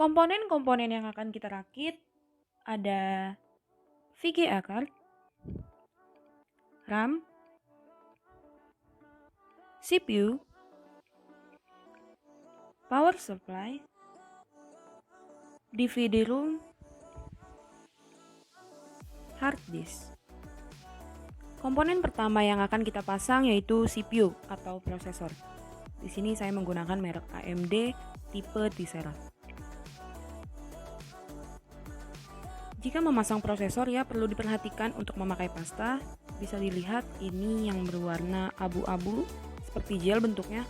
Komponen-komponen yang akan kita rakit ada VGA card, RAM, CPU, power supply, DVD room, hard disk. Komponen pertama yang akan kita pasang yaitu CPU atau prosesor. Di sini saya menggunakan merek AMD tipe Tessera. Jika memasang prosesor ya perlu diperhatikan untuk memakai pasta. Bisa dilihat ini yang berwarna abu-abu seperti gel bentuknya.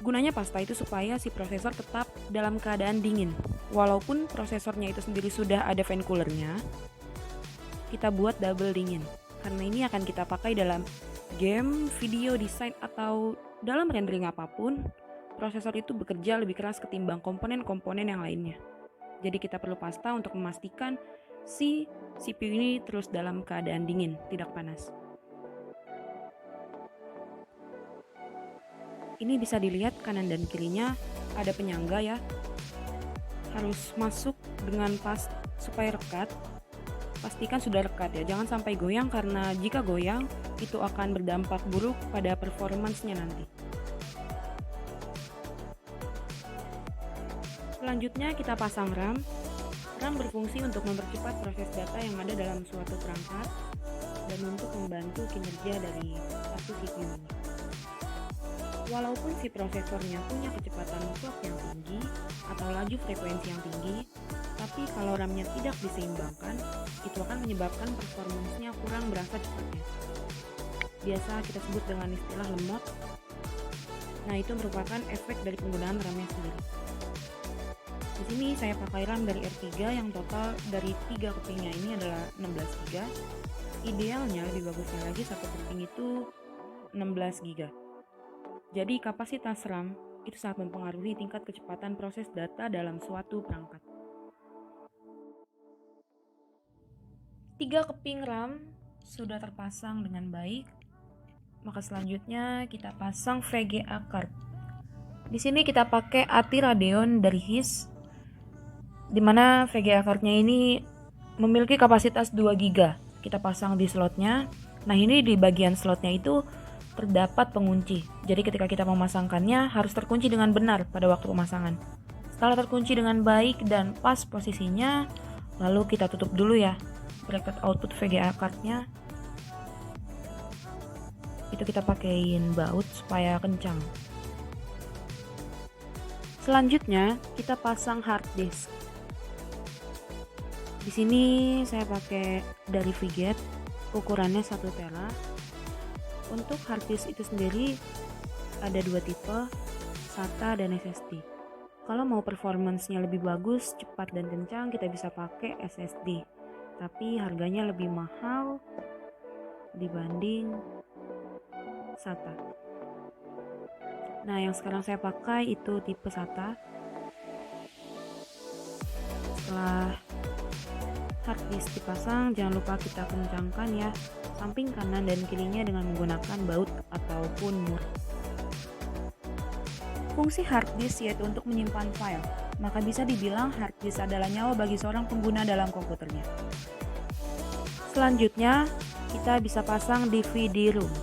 Gunanya pasta itu supaya si prosesor tetap dalam keadaan dingin. Walaupun prosesornya itu sendiri sudah ada fan coolernya, kita buat double dingin. Karena ini akan kita pakai dalam game, video, desain, atau dalam rendering apapun, prosesor itu bekerja lebih keras ketimbang komponen-komponen yang lainnya. Jadi kita perlu pasta untuk memastikan si CPU ini terus dalam keadaan dingin, tidak panas. Ini bisa dilihat kanan dan kirinya ada penyangga ya. Harus masuk dengan pas supaya rekat. Pastikan sudah rekat ya, jangan sampai goyang karena jika goyang itu akan berdampak buruk pada performance-nya nanti. Selanjutnya kita pasang RAM. RAM berfungsi untuk mempercepat proses data yang ada dalam suatu perangkat dan untuk membantu kinerja dari satu CPU ini. Walaupun si prosesornya punya kecepatan clock yang tinggi atau laju frekuensi yang tinggi, tapi kalau RAM-nya tidak diseimbangkan, itu akan menyebabkan performance-nya kurang berasa cepatnya. Biasa kita sebut dengan istilah lemot. Nah, itu merupakan efek dari penggunaan RAM-nya sendiri. Di sini saya pakai RAM dari R3 yang total dari 3 kepingnya ini adalah 16 GB. Idealnya lebih bagusnya lagi satu keping itu 16 GB. Jadi kapasitas RAM itu sangat mempengaruhi tingkat kecepatan proses data dalam suatu perangkat. 3 keping RAM sudah terpasang dengan baik. Maka selanjutnya kita pasang VGA card. Di sini kita pakai ATI Radeon dari HIS, di mana VGA cardnya ini memiliki kapasitas 2 GB. Kita pasang di slotnya. Nah, ini di bagian slotnya itu terdapat pengunci. Jadi ketika kita memasangkannya harus terkunci dengan benar pada waktu pemasangan. Setelah terkunci dengan baik dan pas posisinya, lalu kita tutup dulu ya bracket output VGA cardnya. Itu kita pakaiin baut supaya kencang. Selanjutnya kita pasang hard disk. Di sini saya pakai dari Seagate, ukurannya 1 tera. Untuk hard disk itu sendiri ada 2 tipe, SATA dan SSD. Kalau mau performance-nya lebih bagus, cepat dan kencang, kita bisa pakai SSD. Tapi harganya lebih mahal dibanding SATA. Nah, yang sekarang saya pakai itu tipe SATA. Setelah hard disk dipasang, jangan lupa kita kencangkan ya samping kanan dan kirinya dengan menggunakan baut ataupun mur. Fungsi hard disk yaitu untuk menyimpan file, maka bisa dibilang hard disk adalah nyawa bagi seorang pengguna dalam komputernya. Selanjutnya, kita bisa pasang DVD room.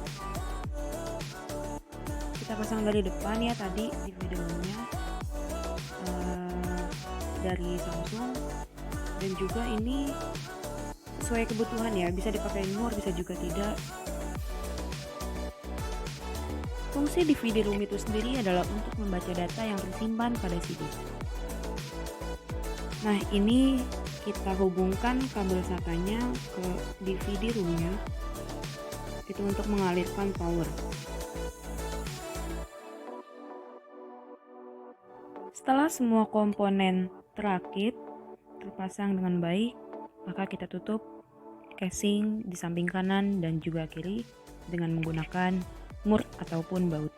Kita pasang dari depan ya tadi DVD roomnya dari Samsung, dan juga ini sesuai kebutuhan ya, bisa dipakai mur, bisa juga tidak. Fungsi DVD room itu sendiri adalah untuk membaca data yang tersimpan pada CD. Nah, ini kita hubungkan kabel SATA-nya ke DVD room-nya. Itu untuk mengalirkan power. Setelah semua komponen terakit, terpasang dengan baik, maka kita tutup casing di samping kanan dan juga kiri dengan menggunakan mur ataupun baut.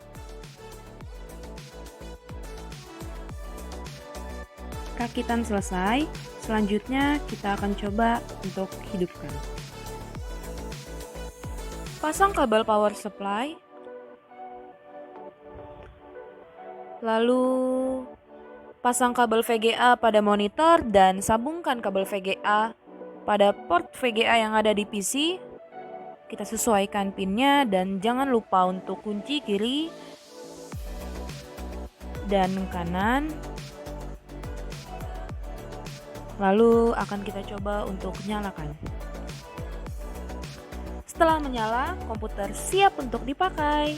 Rakitan selesai, selanjutnya kita akan coba untuk hidupkan. Pasang kabel power supply, lalu Pasang kabel VGA pada monitor dan sambungkan kabel VGA pada port VGA yang ada di PC. Kita sesuaikan pinnya dan jangan lupa untuk kunci kiri dan kanan. Lalu akan kita coba untuk nyalakan. Setelah menyala, komputer siap untuk dipakai.